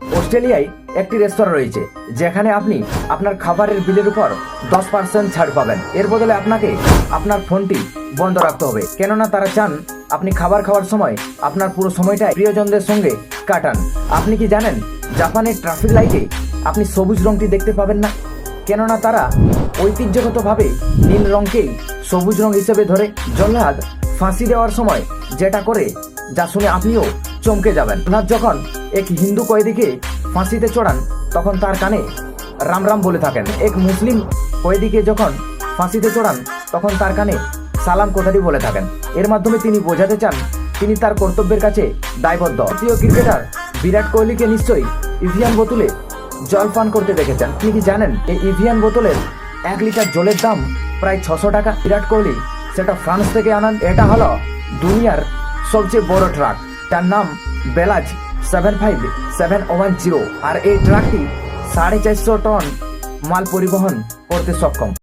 অস্ট্রেলিয়ায় একটি রেস্তোরাঁ রয়েছে যেখানে আপনি আপনার খাবারের বিলের উপর 10% ছাড় পাবেন। এর বদলে আপনাকে আপনার ফোনটি বন্ধ রাখতে হবে, কেননা তারা চান আপনি খাবার খাওয়ার সময় আপনার পুরো সময়টাই প্রিয়জনদের সঙ্গে কাটান। আপনি কি জানেন জাপানের ট্রাফিক লাইটে আপনি সবুজ রংটি দেখতে পাবেন না, কেননা তারা ঐতিহ্যগতভাবে নীল রঙকেই সবুজ রং হিসেবে ধরে। জল্লাদ ফাঁসি দেওয়ার সময় যেটা করে, যা শুনে আপনিও চমকে যাবেন। জল্লাদ যখন এক হিন্দু কয়েদিকে ফাঁসিতে চড়ান তখন তার কানে রাম রাম বলে থাকেন। এক মুসলিম কয়েদিকে যখন ফাঁসিতে চড়ান তখন তার কানে সালাম কথাটি বলে থাকেন। এর মাধ্যমে তিনি বোঝাতে চান তিনি তার কর্তব্যের কাছে দায়বদ্ধ। ভারতীয় ক্রিকেটার বিরাট কোহলিকে নিশ্চয়ই ইভিয়ান বোতলে জল পান করতে দেখেছেন। আপনি কি জানেন এই ইভিয়ান বোতলের 1 লিটার জলের দাম প্রায় 600 টাকা। বিরাট কোহলি সেটা ফ্রান্স থেকে আনান। এটা হলো দুনিয়ার সবচেয়ে বড় ট্রাক, তার নাম বেলাজ 75710, আর এই ট্রাকটি 450 টন মাল পরিবহন করতে সক্ষম।